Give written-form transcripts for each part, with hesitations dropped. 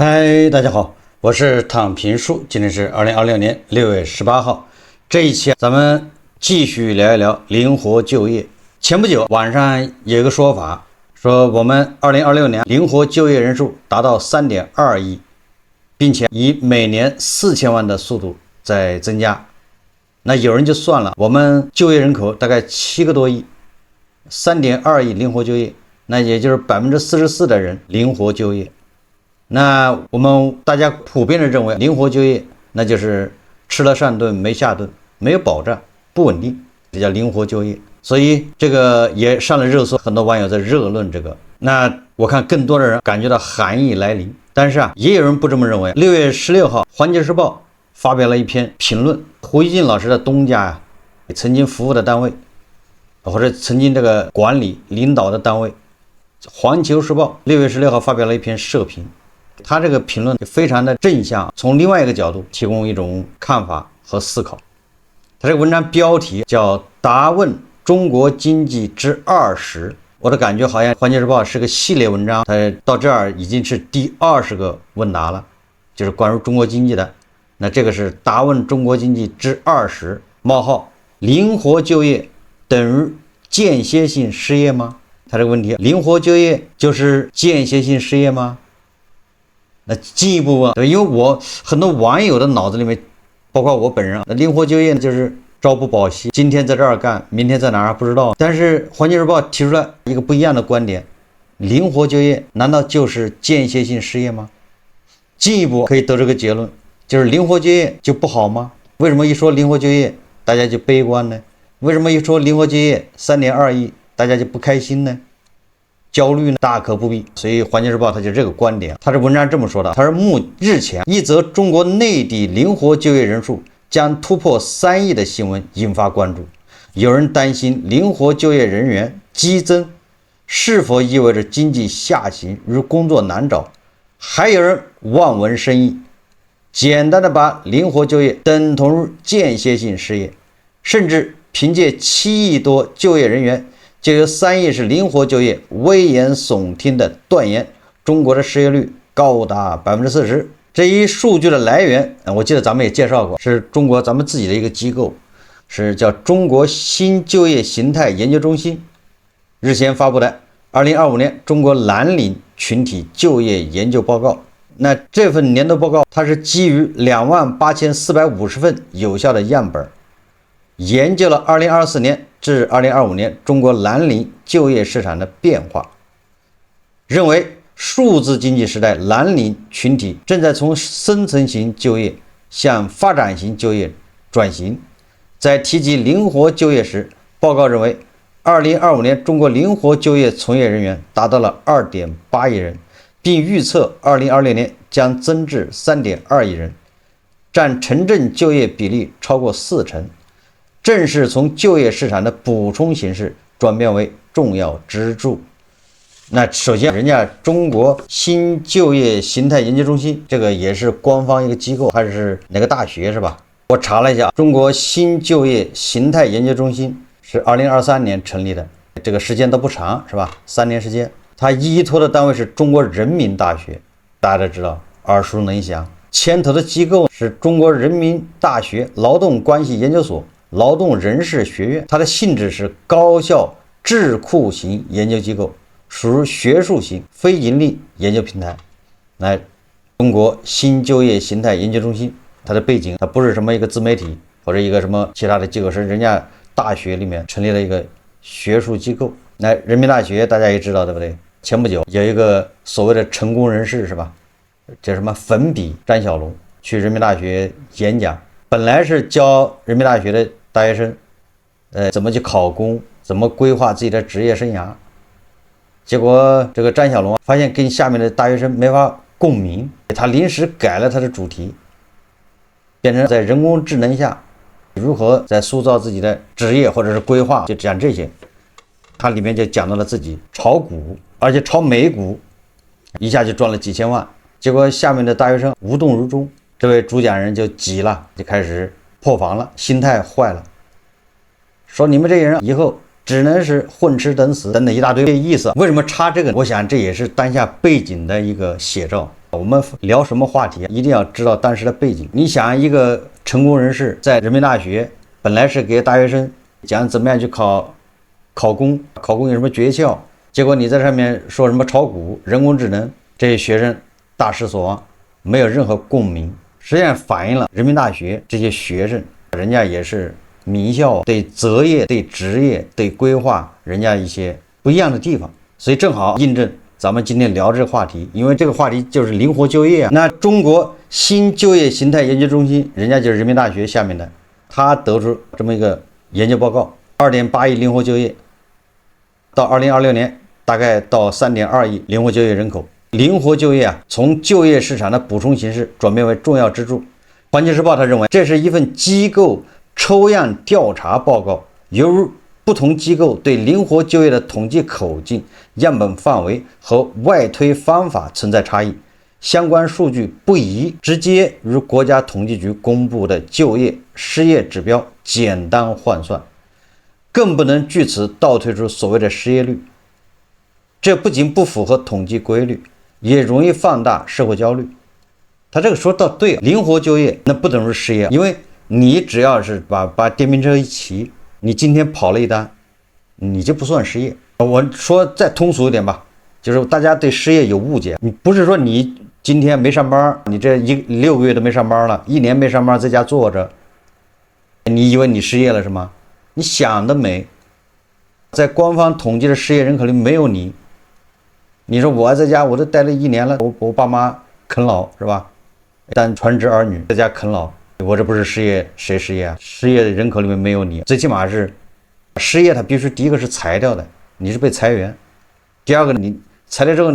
嗨，大家好，我是躺平叔，今天是2026年6月18号。这一期咱们继续聊一聊灵活就业。前不久网上有一个说法，说我们2026年灵活就业人数达到3.2亿，并且以每年4000万的速度在增加。那有人就算了，我们就业人口大概7个多亿，3.2亿灵活就业，那也就是44%的人灵活就业。那我们大家普遍的认为，灵活就业那就是吃了上顿没下顿，没有保障，不稳定，这叫灵活就业。所以这个也上了热搜，很多网友在热论这个。那我看更多的人感觉到寒意来临，但是也有人不这么认为。6月16号，《环球时报》发表了一篇评论，胡锡进老师的东家曾经服务的单位，或者曾经这个管理领导的单位，《环球时报》6月16号发表了一篇社评。他这个评论非常的正向，从另外一个角度提供一种看法和思考。他这个文章标题叫《答问中国经济之20》，我的感觉好像《环球时报》是个系列文章，它到这儿已经是第20个问答了，就是关于中国经济的。那这个是《答问中国经济之20：灵活就业等于间歇性失业吗？他这个问题，灵活就业就是间歇性失业吗？那进一步问，因为我很多网友的脑子里面，包括我本人，灵活就业就是朝不保夕，今天在这儿干，明天在哪儿不知道。但是《环球时报》提出了一个不一样的观点，灵活就业难道就是间歇性失业吗？进一步可以得出个结论，就是灵活就业就不好吗？为什么一说灵活就业大家就悲观呢？为什么一说灵活就业3.2亿大家就不开心呢？焦虑呢？大可不必。所以《环球时报》它就这个观点，他这文章这么说的，他说日前一则中国内地灵活就业人数将突破3亿的新闻引发关注，有人担心灵活就业人员激增是否意味着经济下行与工作难找，还有人望文生义，简单的把灵活就业等同于间歇性失业，甚至凭借7亿多就业人员就有3亿是灵活就业，危言耸听的断言中国的失业率高达40%。这一数据的来源，我记得咱们也介绍过，是中国咱们自己的一个机构，是叫中国新就业形态研究中心日前发布的2025年中国蓝领群体就业研究报告。那这份年度报告它是基于28450份有效的样本，研究了2024年至2025年中国蓝领就业市场的变化，认为数字经济时代蓝领群体正在从深层型就业向发展型就业转型。在提及灵活就业时，报告认为2025年中国灵活就业从业人员达到了2.8亿人，并预测2026年将增至3.2亿人，占城镇就业比例超过40%，正是从就业市场的补充形式转变为重要支柱。那首先人家中国新就业形态研究中心，这个也是官方一个机构，还是哪个大学是吧？我查了一下，中国新就业形态研究中心是2023年成立的，这个时间都不长是吧？3年时间。它依托的单位是中国人民大学，大家都知道，耳熟能详。牵头的机构是中国人民大学劳动关系研究所、劳动人事学院，它的性质是高校智库型研究机构，属于学术型非盈利研究平台。来，中国新就业形态研究中心，它的背景，它不是什么一个自媒体或者一个什么其他的机构，是人家大学里面成立了一个学术机构。来，人民大学大家也知道对不对？前不久有一个所谓的成功人士是吧？叫什么粉笔张小龙去人民大学演讲，本来是教人民大学的大学生怎么去考公，怎么规划自己的职业生涯。结果这个张小龙发现跟下面的大学生没法共鸣，他临时改了他的主题，变成在人工智能下如何在塑造自己的职业或者是规划，就讲这些。他里面就讲到了自己炒股，而且炒美股，一下就赚了几千万。结果下面的大学生无动于衷，这位主讲人就急了，就开始破防了，心态坏了，说你们这些人以后只能是混吃等死等等一大堆意思。为什么插这个？我想这也是当下背景的一个写照。我们聊什么话题，一定要知道当时的背景。你想，一个成功人士在人民大学，本来是给大学生讲怎么样去考公有什么诀窍，结果你在上面说什么炒股、人工智能，这些学生大失所望，没有任何共鸣。实际上反映了人民大学这些学生，人家也是名校，对择业、对职业、对规划，人家一些不一样的地方，所以正好印证咱们今天聊这个话题。因为这个话题就是灵活就业啊。那中国新就业形态研究中心，人家就是人民大学下面的，他得出这么一个研究报告，2.8亿灵活就业，到2026年大概到3.2亿灵活就业人口。灵活就业啊，从就业市场的补充形式转变为重要支柱。环球时报他认为，这是一份机构抽样调查报告，由不同机构对灵活就业的统计口径、样本范围和外推方法存在差异，相关数据不宜直接与国家统计局公布的就业失业指标简单换算，更不能据此倒推出所谓的失业率。这不仅不符合统计规律，也容易放大社会焦虑。他这个说到对，灵活就业那不等于失业，因为你只要是把电瓶车一骑，你今天跑了一单，你就不算失业。我说再通俗一点吧，就是大家对失业有误解，你不是说你今天没上班，你这6个月都没上班了，1年没上班，在家坐着，你以为你失业了是吗？你想得美，在官方统计的失业人口里没有你。你说我在家我都待了1年了，我爸妈啃老是吧？但传职儿女在家啃老，我这不是失业，谁失业啊？失业的人口里面没有你，最起码是失业，他必须第一个是裁掉的，你是被裁员；第二个你裁掉之后，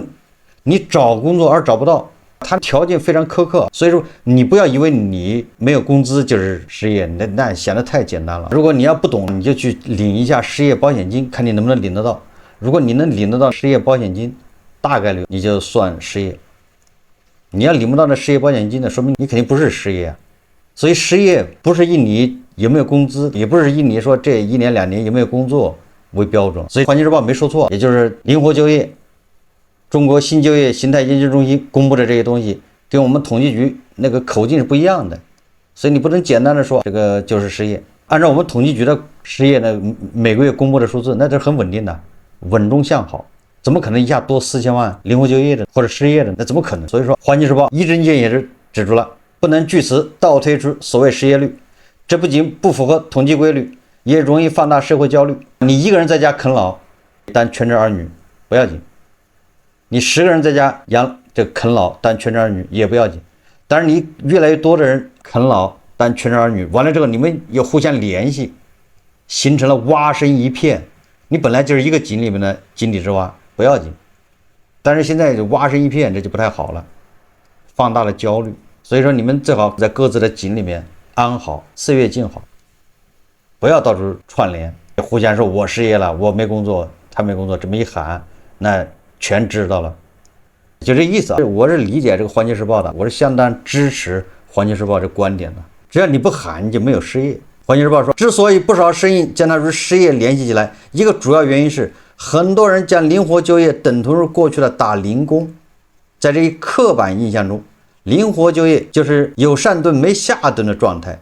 你找工作而找不到，他条件非常苛刻，所以说你不要以为你没有工资就是失业，那显得太简单了。如果你要不懂，你就去领一下失业保险金，看你能不能领得到。如果你能领得到失业保险金，大概率你就算失业。你要领不到那失业保险金的，说明你肯定不是失业。所以失业不是以你有没有工资，也不是以你说这1年2年有没有工作为标准。所以环球时报没说错，也就是灵活就业，中国新就业形态研究中心公布的这些东西跟我们统计局那个口径是不一样的，所以你不能简单的说这个就是失业。按照我们统计局的失业的每个月公布的数字，那都是很稳定的，稳中向好，怎么可能一下多4000万灵活就业的或者失业的？那怎么可能？所以说环球时报一针见血是指出了，不能据此倒推出所谓失业率，这不仅不符合统计规律，也容易放大社会焦虑。你一个人在家啃老当全职儿女不要紧，你10个人在家养这啃老当全职儿女也不要紧，但是你越来越多的人啃老当全职儿女，完了之后你们又互相联系，形成了蛙声一片。你本来就是一个井里面的井底之蛙，不要紧，但是现在蛙声一片，这就不太好了，放大了焦虑。所以说你们最好在各自的井里面安好，岁月静好，不要到处串联，互相说我失业了，我没工作，他没工作，这么一喊，那全知道了，就这意思啊。我是理解这个环球时报的，我是相当支持环球时报这观点的。只要你不喊，你就没有失业。环球时报说，之所以不少声音将它与失业联系起来，一个主要原因是很多人将灵活就业等同于过去的打零工，在这一刻板印象中，灵活就业就是有上顿没下顿的状态，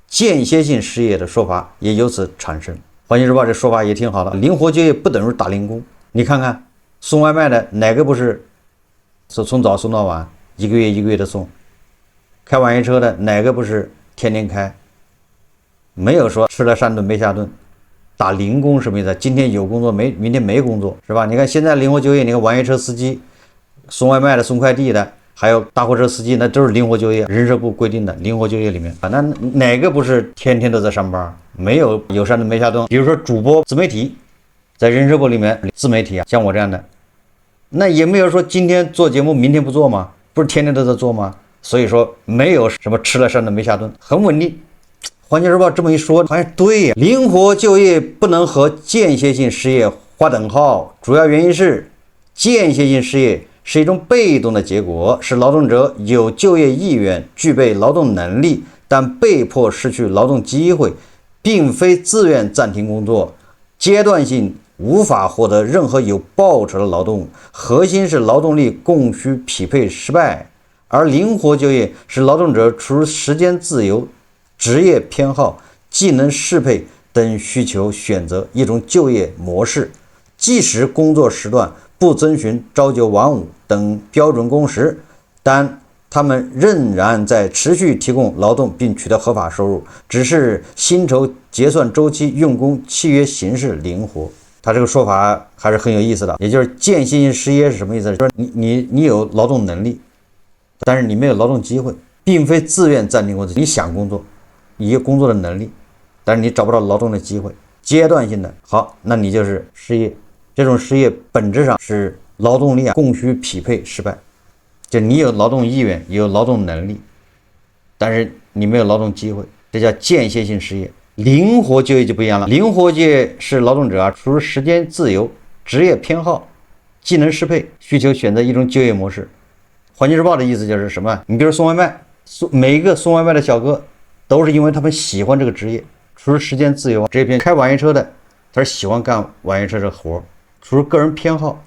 间歇性失业的说法也由此产生。环球时报这说法也挺好的，灵活就业不等于打零工。你看看送外卖的哪个不是从早送到晚，一个月的送？开网约车的哪个不是天天开？没有说吃了上顿没下顿，打零工什么意思？今天有工作明天没工作是吧？你看现在灵活就业，你看网约车司机、送外卖的、送快递的，还有大货车司机，那都是灵活就业，人社部规定的灵活就业里面啊，那哪个不是天天都在上班？没有上顿没下顿。比如说主播、自媒体，在人社部里面自媒体啊，像我这样的，那也没有说今天做节目明天不做吗？不是天天都在做吗？所以说没有什么吃了上顿没下顿，很稳定。环球时报这么一说，好像对呀。灵活就业不能和间歇性失业划等号，主要原因是间歇性失业是一种被动的结果，是劳动者有就业意愿、具备劳动能力，但被迫失去劳动机会，并非自愿暂停工作，阶段性无法获得任何有报酬的劳动，核心是劳动力供需匹配失败，而灵活就业是劳动者出于时间自由、职业偏好、技能适配等需求选择一种就业模式，即使工作时段不遵循朝九晚五等标准工时，但他们仍然在持续提供劳动并取得合法收入，只是薪酬结算周期、用工契约形式灵活。他这个说法还是很有意思的，也就是间歇性失业是什么意思？就是你有劳动能力，但是你没有劳动机会，并非自愿暂停工作。你想工作，你有工作的能力，但是你找不到劳动的机会，阶段性的，好，那你就是失业。这种失业本质上是劳动力供需匹配失败。就你有劳动意愿，有劳动能力，但是你没有劳动机会，这叫间歇性失业。灵活就业就不一样了，灵活就业是劳动者出于时间自由、职业偏好、技能适配需求选择一种就业模式。环球日报的意思就是什么？你比如送外卖，每一个送外卖的小哥都是因为他们喜欢这个职业，出于时间自由。这篇开网约车的，他是喜欢干网约车这活，出于个人偏好。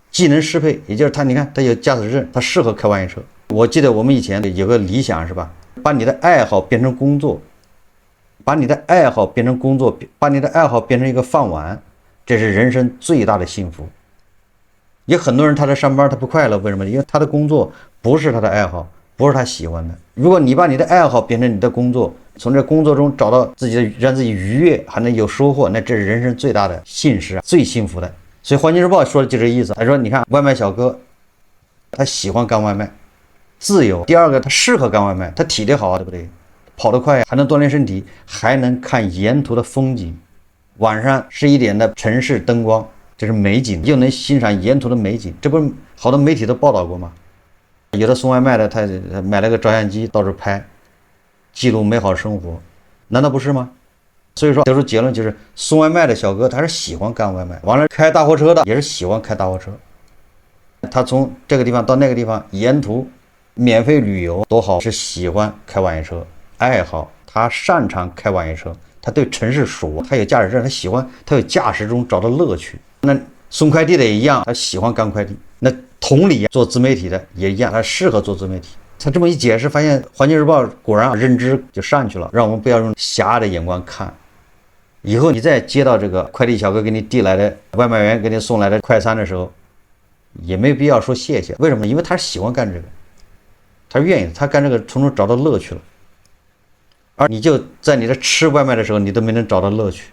技能适配，也就是他，你看他有驾驶证，他适合开网约车。我记得我们以前有个理想是吧？把你的爱好变成工作，把你的爱好变成工作，把你的爱好变成一个饭碗，这是人生最大的幸福。有很多人他在上班他不快乐，为什么？因为他的工作不是他的爱好，不是他喜欢的。如果你把你的爱好变成你的工作，从这工作中找到自己的让自己愉悦，还能有收获，那这是人生最大的幸事，最幸福的。所以《环球日报》说的就这意思，他说你看外卖小哥他喜欢干外卖，自由。第二个他适合干外卖，他体力好，对不对？跑得快，还能锻炼身体，还能看沿途的风景。晚上11点的城市灯光，这是美景，又能欣赏沿途的美景。这不是好多媒体都报道过吗？有的送外卖的他买了个照相机到处拍，记录美好生活，难道不是吗？所以说得出结论就是送外卖的小哥他是喜欢干外卖，完了开大货车的也是喜欢开大货车。他从这个地方到那个地方沿途免费旅游多好，是喜欢开网约车，爱好他擅长开网约车，他对城市熟，他有驾驶证，他喜欢，他有驾驶中找到乐趣。那送快递的也一样，他喜欢干快递。那同理做自媒体的也一样，他适合做自媒体。他这么一解释，发现《环球日报》果然认知就上去了，让我们不要用狭隘的眼光看。以后你再接到这个快递小哥给你递来的外卖员给你送来的快餐的时候，也没必要说谢谢。为什么？因为他喜欢干这个，他愿意，他干这个从中找到乐趣了。而你就在你的吃外卖的时候，你都没能找到乐趣，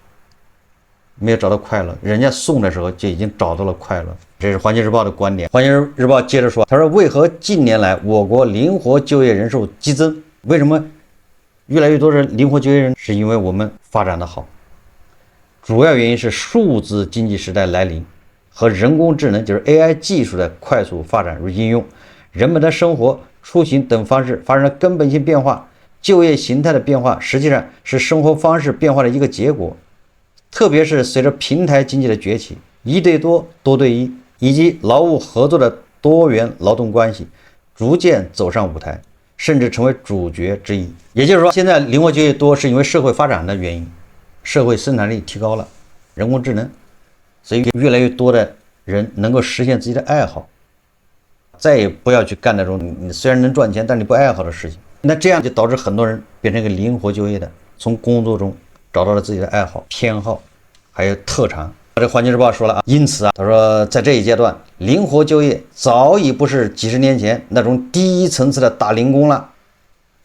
没有找到快乐，人家送的时候就已经找到了快乐。这是《环球日报》的观点。《环球日报》接着说，他说为何近年来我国灵活就业人数激增？为什么越来越多人灵活就业人？是因为我们发展的好。主要原因是数字经济时代来临和人工智能，就是 AI 技术的快速发展与应用，人们的生活、出行等方式发生了根本性变化，就业形态的变化实际上是生活方式变化的一个结果。特别是随着平台经济的崛起，一对多、多对一以及劳务合作的多元劳动关系逐渐走上舞台，甚至成为主角之一。也就是说，现在灵活就业多是因为社会发展的原因，社会生产力提高了，人工智能，所以越来越多的人能够实现自己的爱好，再也不要去干那种你虽然能赚钱但你不爱好的事情。那这样就导致很多人变成一个灵活就业的，从工作中找到了自己的爱好、偏好，还有特长。这《环球日报》说了啊，因此他说在这一阶段，灵活就业早已不是几十年前那种低层次的打零工了。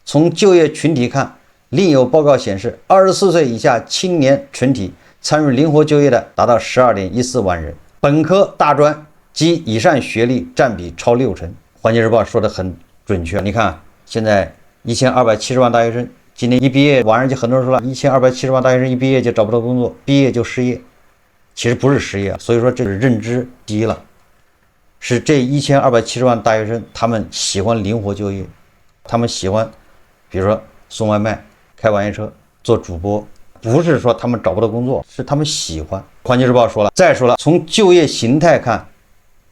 从就业群体看，另有报告显示，24岁以下青年群体参与灵活就业的达到12.14万人，本科、大专及以上学历占比超60%。环球日报说的很准确，你看现在1270万大学生，今年一毕业，网上就很多人说了，1270万大学生一毕业就找不到工作，毕业就失业。其实不是失业，所以说这是认知低了，是这1270万大学生他们喜欢灵活就业，他们喜欢比如说送外卖、开网约车、做主播，不是说他们找不到工作，是他们喜欢。环球日报说了，再说了，从就业形态看，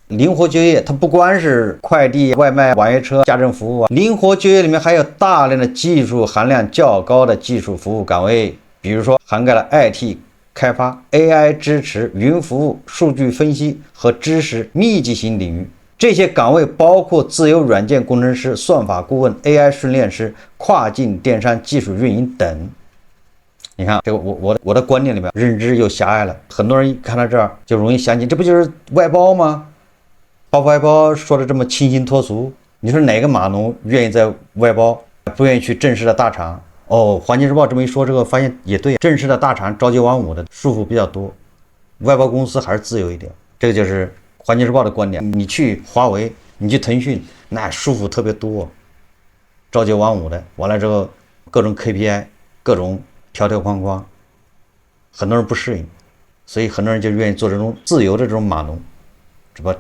灵活就业它不光是快递、外卖、网约车、家政服务啊，灵活就业里面还有大量的技术含量较高的技术服务岗位，比如说涵盖了 IT 开发、AI 支持、云服务、数据分析和知识密集型领域。这些岗位包括自由软件工程师、算法顾问、AI 训练师、跨境电商技术运营等。你看这个我的观念里面认知又狭隘了，很多人一看到这儿就容易相信，这不就是外包吗？包外包说的这么清新脱俗，你说哪个码农愿意在外包，不愿意去正式的大厂？哦，环球时报这么一说，这个发现也对，正式的大厂朝九晚五的束缚比较多，外包公司还是自由一点。这个就是环球时报的观点。你去华为，你去腾讯，那束缚特别多，朝九晚五的，完了之后各种 KPI， 各种条条框框，很多人不适应，所以很多人就愿意做这种自由的这种码农，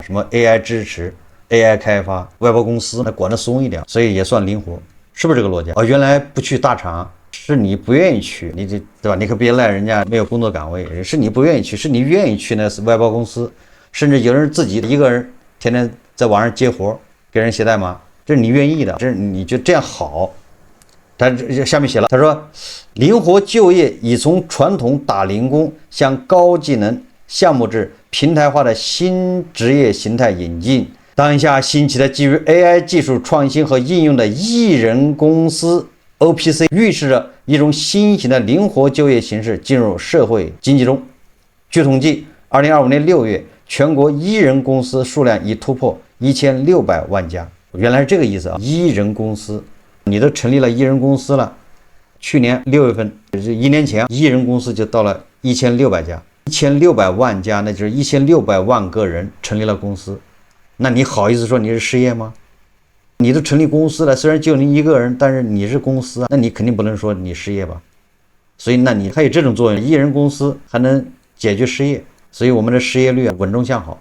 什么 AI 支持、AI 开发，外包公司那管得松一点，所以也算灵活，是不是这个逻辑？原来不去大厂是你不愿意去，你这对吧？你可别赖人家没有工作岗位，是你不愿意去，是你愿意去那外包公司，甚至有人自己一个人天天在网上接活，给人写代码，这是你愿意的，这是你觉得这样好。他下面写了，他说，灵活就业已从传统打零工向高技能项目制平台化的新职业形态引进。当下兴起的基于 AI 技术创新和应用的艺人公司 OPC 预示着一种新型的灵活就业形式进入社会经济中。据统计，2025年6月，全国艺人公司数量已突破1600万家。原来是这个意思啊！艺人公司，你都成立了艺人公司了。去年6月份，就是1年前，艺人公司就到了1600家，1600万家，那就是1600万个人成立了公司。那你好意思说你是失业吗？你都成立公司了，虽然就你一个人，但是你是公司啊，那你肯定不能说你失业吧？所以那你还有这种作用，艺人公司还能解决失业，所以我们的失业率稳中向好。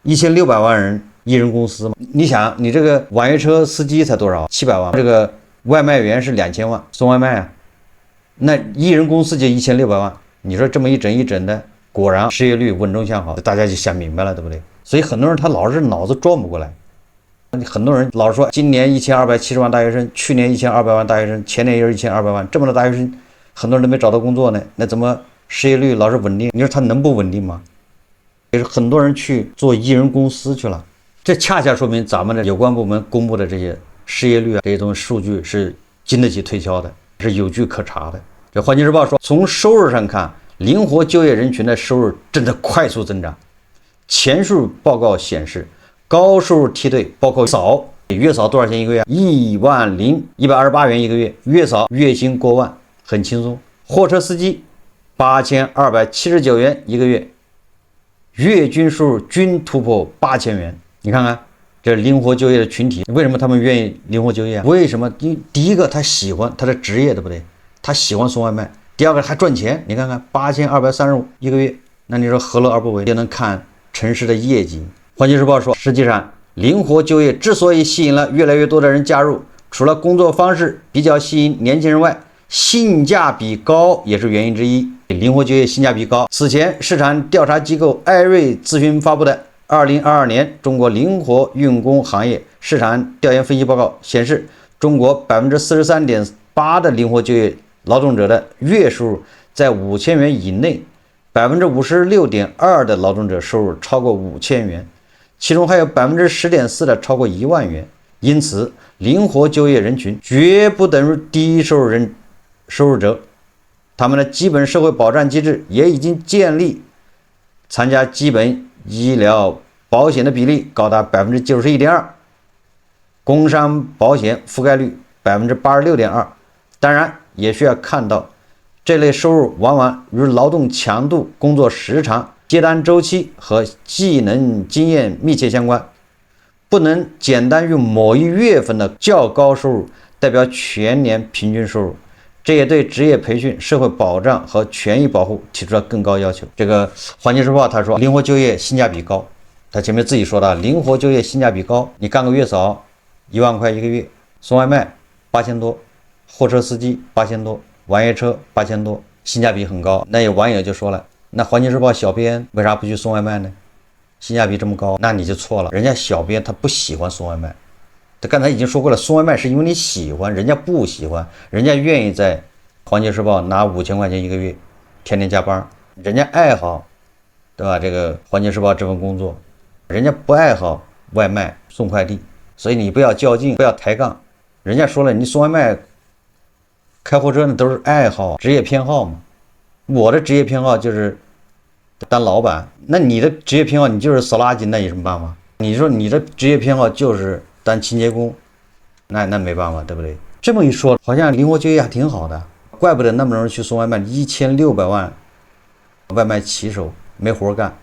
1600万人艺人公司嘛，你想你这个网约车司机才多少？700万，这个外卖员是2000万，送外卖啊，那艺人公司就1600万，你说这么一整一整的，果然失业率稳中向好，大家就想明白了，对不对？所以很多人他老是脑子转不过来，很多人老说今年1270万大学生，去年1200万大学生，前年也是1200万，这么多大学生，很多人都没找到工作呢，那怎么失业率老是稳定？你说他能不稳定吗？也是很多人去做艺人公司去了，这恰恰说明咱们的有关部门公布的这些失业率啊，这些东西数据是经得起推敲的，是有据可查的。这环球时报说，从收入上看，灵活就业人群的收入正在快速增长。前述报告显示，高收入梯队包括月嫂多少钱一个月？10128元一个月，月嫂月薪过万，很轻松。货车司机8279元一个月，月均收入均突破8000元。你看看这灵活就业的群体，为什么他们愿意灵活就业？为什么？第一个他喜欢他的职业，对不对？他喜欢送外卖。第二个还赚钱，你看看8235一个月，那你说何乐而不为？也能看城市的业绩。环球时报说，实际上灵活就业之所以吸引了越来越多的人加入，除了工作方式比较吸引年轻人外，性价比高也是原因之一。灵活就业性价比高。此前市场调查机构艾瑞咨询发布的2022年中国灵活运工行业市场调研分析报告显示，中国43.8%的灵活就业劳动者的月收入在5000元以内，56.2%的劳动者收入超过5000元，其中还有10.4%的超过1万元。因此，灵活就业人群绝不等于低收入者，他们的基本社会保障机制也已经建立，参加基本医疗保险的比例高达91.2%，工伤保险覆盖率86.2%。当然，也需要看到，这类收入往往与劳动强度、工作时长、接单周期和技能经验密切相关，不能简单用某一月份的较高收入代表全年平均收入。这也对职业培训、社会保障和权益保护提出了更高要求。这个环球时报他说，灵活就业性价比高，他前面自己说的，灵活就业性价比高，你干个月嫂1万块一个月，送外卖8000多，货车司机8000多，网约车8000多，性价比很高。那有网友就说了，那环球时报小编为啥不去送外卖呢？性价比这么高，那你就错了，人家小编他不喜欢送外卖。他刚才已经说过了，送外卖是因为你喜欢，人家不喜欢，人家愿意在环球时报拿5000块钱一个月，天天加班，人家爱好，对吧？这个环球时报这份工作，人家不爱好，外卖送快递，所以你不要较劲，不要抬杠。人家说了，你送外卖、开货车那都是爱好、职业偏好嘛。我的职业偏好就是当老板，那你的职业偏好你就是扫垃圾，那有什么办法？你说你的职业偏好就是当清洁工，那没办法，对不对？这么一说，好像灵活就业还挺好的，怪不得那么多人去送外卖，1600万外卖骑手没活干，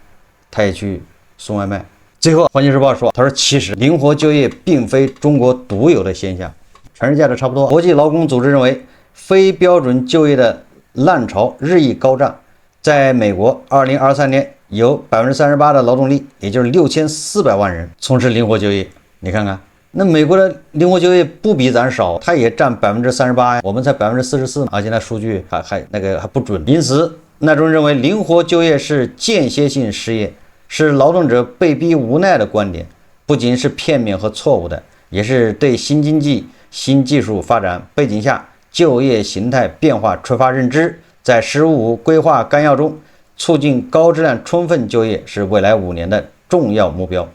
他也去送外卖。最后，《环球时报》说，他说其实灵活就业并非中国独有的现象，全世界都差不多。国际劳工组织认为，非标准就业的浪潮日益高涨。在美国，2023年有38%的劳动力，也就是6400万人从事灵活就业。你看看，那美国的灵活就业不比咱少，它也占38%呀，我们才44%而且那数据还不准。因此，那种人认为灵活就业是间歇性失业，是劳动者被逼无奈的观点，不仅是片面和错误的，也是对新经济、新技术发展背景下就业形态变化缺乏认知。在“十五”规划纲要中，促进高质量充分就业是未来5年的重要目标，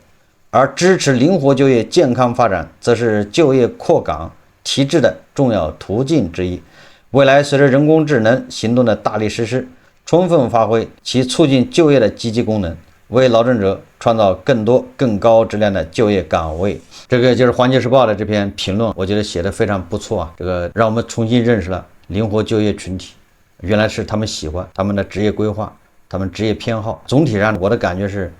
而支持灵活就业健康发展则是就业扩岗提质的重要途径之一。未来随着人工智能行动的大力实施，充分发挥其促进就业的积极功能，为劳动者创造更多更高质量的就业岗位。这个就是《环球时报》的这篇评论，我觉得写得非常不错啊。这个让我们重新认识了灵活就业群体，原来是他们喜欢，他们的职业规划，他们职业偏好。总体上我的感觉是，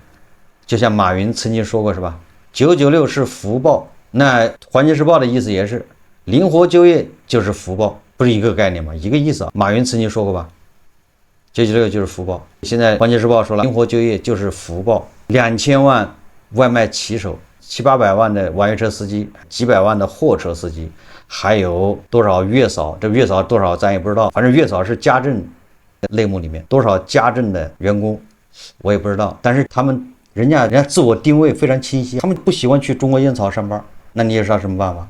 就像马云曾经说过是吧，996是福报。那《环球时报》的意思也是，灵活就业就是福报，不是一个概念吗？一个意思啊。马云曾经说过吧，996就是福报。现在《环球时报》说了，灵活就业就是福报。2000万外卖骑手，700-800万的网约车司机，几百万的货车司机，还有多少月嫂？这月嫂多少咱也不知道，反正月嫂是家政类目里面多少家政的员工，我也不知道。但是人家自我定位非常清晰，他们不喜欢去中国烟草上班，那你也知道什么办法？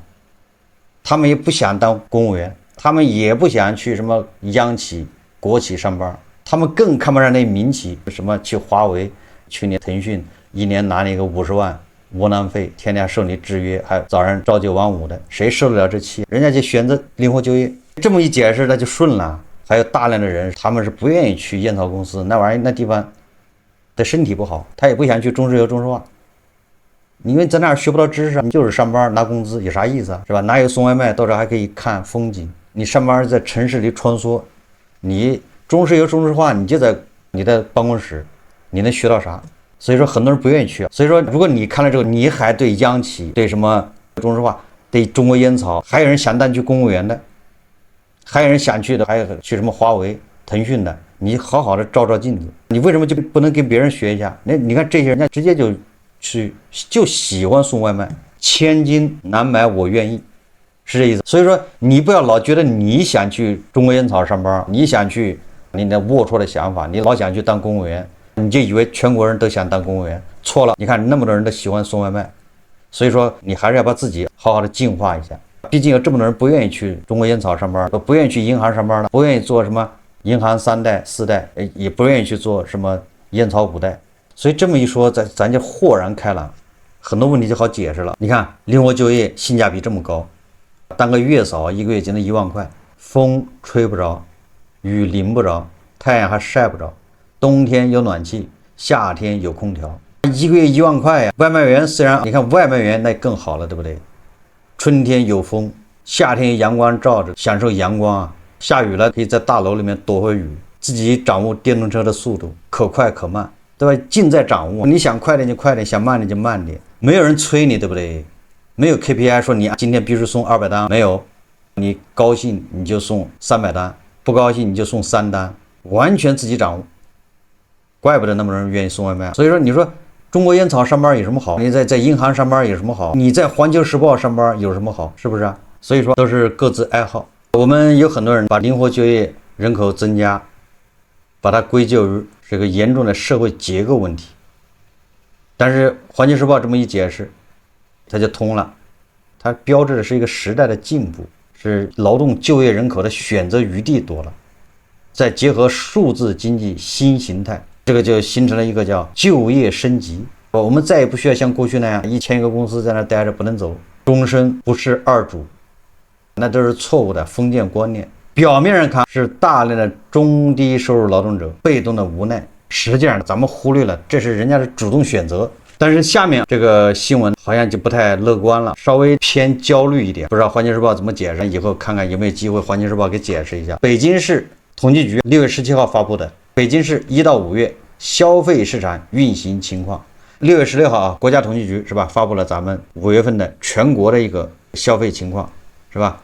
他们也不想当公务员，他们也不想去什么央企、国企上班，他们更看不上那民企，什么去华为，去年腾讯1年拿你个50万。窝囊废，天天受你制约，还早上朝9晚5的，谁受得了这气？人家就选择灵活就业，这么一解释，那就顺了。还有大量的人，他们是不愿意去烟草公司，那玩意儿那地方的身体不好，他也不想去中石油、中石化，因为在那儿学不到知识，你就是上班拿工资，有啥意思啊？是吧？哪有送外卖到这还可以看风景？你上班在城市里穿梭，你中石油、中石化，你就在你的办公室，你能学到啥？所以说很多人不愿意去。所以说如果你看了之后，你还对央企、对什么中石化、对中国烟草，还有人想当去公务员的，还有人想去的，还有去什么华为、腾讯的，你好好的照照镜子，你为什么就不能跟别人学一下？你看这些人家直接就喜欢送外卖，千金难买我愿意，是这意思。所以说你不要老觉得你想去中国烟草上班，你想去你的龌龊的想法，你老想去当公务员，你就以为全国人都想当公务员，错了。你看那么多人都喜欢送外卖，所以说你还是要把自己好好的净化一下。毕竟有这么多人不愿意去中国烟草上班，不愿意去银行上班了，不愿意做什么银行3代4代，也不愿意去做什么烟草5代。所以这么一说，咱就豁然开朗，很多问题就好解释了。你看灵活就业性价比这么高，当个月嫂1个月就能1万块，风吹不着，雨淋不着，太阳还晒不着，冬天有暖气，夏天有空调，1个月1万块呀。外卖员虽然你看外卖员那更好了，对不对？春天有风，夏天有阳光照着，享受阳光啊。下雨了可以在大楼里面躲会雨，自己掌握电动车的速度，可快可慢，对吧？尽在掌握。你想快点就快点，想慢点就慢点，没有人催你，对不对？没有 KPI 说你今天必须送200单，没有，你高兴你就送300单，不高兴你就送3单，完全自己掌握。怪不得那么多人愿意送外卖。所以说你说中国烟草上班有什么好？你在银行上班有什么好？你在环球时报上班有什么好？是不是啊？所以说都是各自爱好。我们有很多人把灵活就业人口增加把它归咎于这个严重的社会结构问题，但是环球时报这么一解释它就通了，它标志的是一个时代的进步，是劳动就业人口的选择余地多了，再结合数字经济新形态，这个就形成了一个叫就业升级。我们再也不需要像过去那样一签一个公司在那待着不能走，终身不是二主，那都是错误的封建观念。表面上看是大量的中低收入劳动者被动的无奈，实际上咱们忽略了这是人家的主动选择。但是下面这个新闻好像就不太乐观了，稍微偏焦虑一点，不知道环球时报怎么解释，以后看看有没有机会环球时报给解释一下。北京市统计局6月17号发布的北京市1到5月消费市场运行情况。6月16号啊，国家统计局是吧发布了咱们5月份的全国的一个消费情况是吧？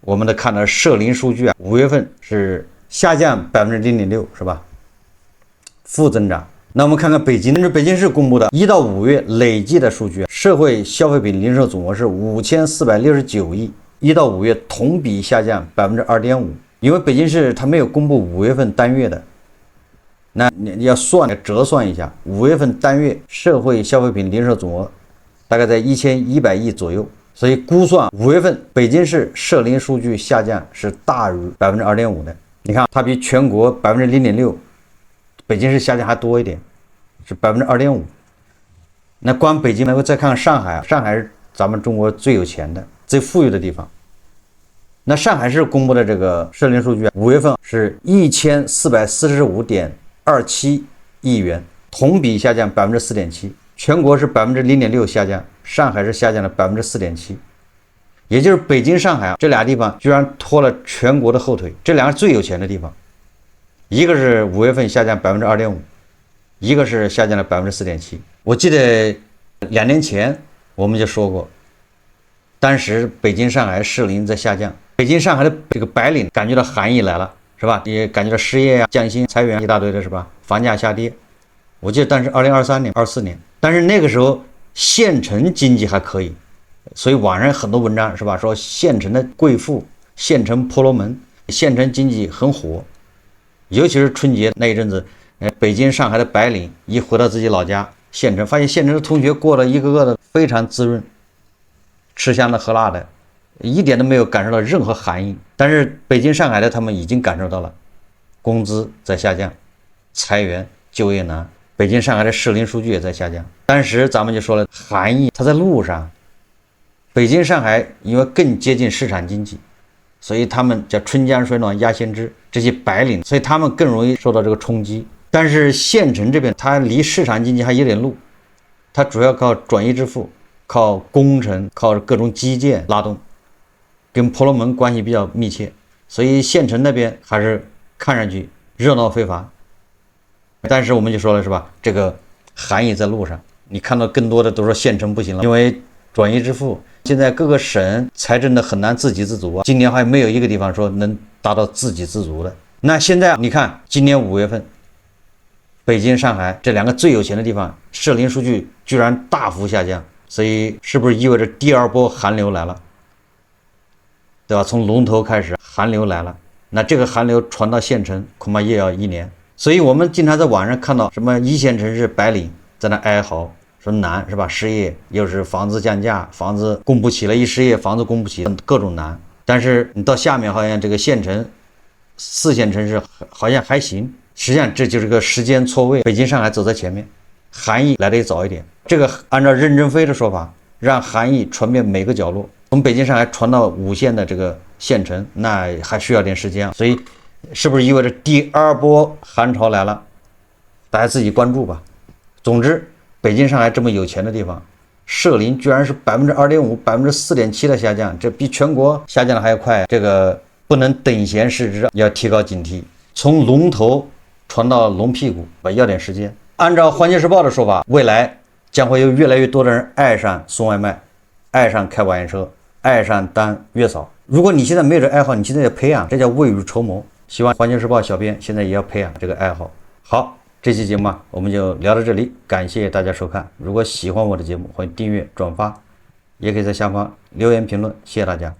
我们的看到社零数据啊，5月份是下降0.6%是吧？负增长。那我们看看北京市公布的1到5月累计的数据，社会消费品零售总额是5469亿，1到5月同比下降2.5%。因为北京市它没有公布5月份单月的，那你要折算一下，5月份单月社会消费品零售总额大概在1100亿左右，所以估算5月份北京市社零数据下降是大于2.5%的。你看它比全国0.6%，北京市下降还多一点，是2.5%。那光北京呢，再看看上海，上海是咱们中国最有钱的、最富裕的地方。那上海市公布的这个社零数据，5月份是1445.27亿元，同比下降4.7%，全国是0.6%下降，上海是下降了4.7%。也就是北京、上海这俩地方居然拖了全国的后腿，这两个最有钱的地方，一个是5月份下降2.5%，一个是下降了4.7%。我记得2年前我们就说过，当时北京、上海社零在下降，北京、上海的这个白领感觉到寒意来了，是吧？也感觉到失业啊、降薪、裁员一大堆的，是吧？房价下跌。我记得当时2023年、24年，但是那个时候县城经济还可以，所以网上很多文章是吧？说县城的贵妇、县城婆罗门、县城经济很火，尤其是春节那一阵子，北京、上海的白领一回到自己老家县城，发现县城的同学过得一个个的非常滋润，吃香的喝辣的，一点都没有感受到任何寒意。但是北京、上海的他们已经感受到了，工资在下降，裁员、就业难。北京、上海的社零数据也在下降。当时咱们就说了，寒意它在路上。北京、上海因为更接近市场经济，所以他们叫春江水暖鸭先知，这些白领，所以他们更容易受到这个冲击。但是县城这边，它离市场经济还有点路，它主要靠转移支付、靠工程、靠各种基建拉动，跟婆罗门关系比较密切，所以县城那边还是看上去热闹非凡。但是我们就说了是吧，这个寒意在路上，你看到更多的都说县城不行了，因为转移支付，现在各个省财政的很难自给自足啊，今年还没有一个地方说能达到自给自足的。那现在你看今年5月份北京、上海这两个最有钱的地方社零数据居然大幅下降，所以是不是意味着第二波寒流来了，对吧？从龙头开始寒流来了，那这个寒流传到县城恐怕也要1年。所以我们经常在网上看到什么一线城市白领在那哀嚎，说难是吧？失业，又是房子降价，房子供不起了，一失业房子供不起，各种难。但是你到下面好像这个县城、4线城市好像还行，实际上这就是个时间错位，北京、上海走在前面，寒意来得早一点。这个按照任正非的说法，让寒意传遍每个角落，从北京、上海传到5线的这个县城，那还需要点时间。所以是不是意味着第二波寒潮来了？大家自己关注吧。总之，北京、上海这么有钱的地方，社零居然是2.5%、4.7%的下降，这比全国下降的还要快。这个不能等闲视之，要提高警惕。从龙头传到龙屁股，要点时间。按照环球时报的说法，未来将会有越来越多的人爱上送外卖，爱上开网约车，爱上当月嫂。如果你现在没有这爱好，你现在要培养，这叫未雨绸缪。希望环球时报小编现在也要培养这个爱好。好，这期节目我们就聊到这里，感谢大家收看。如果喜欢我的节目，欢迎订阅、转发，也可以在下方留言评论，谢谢大家。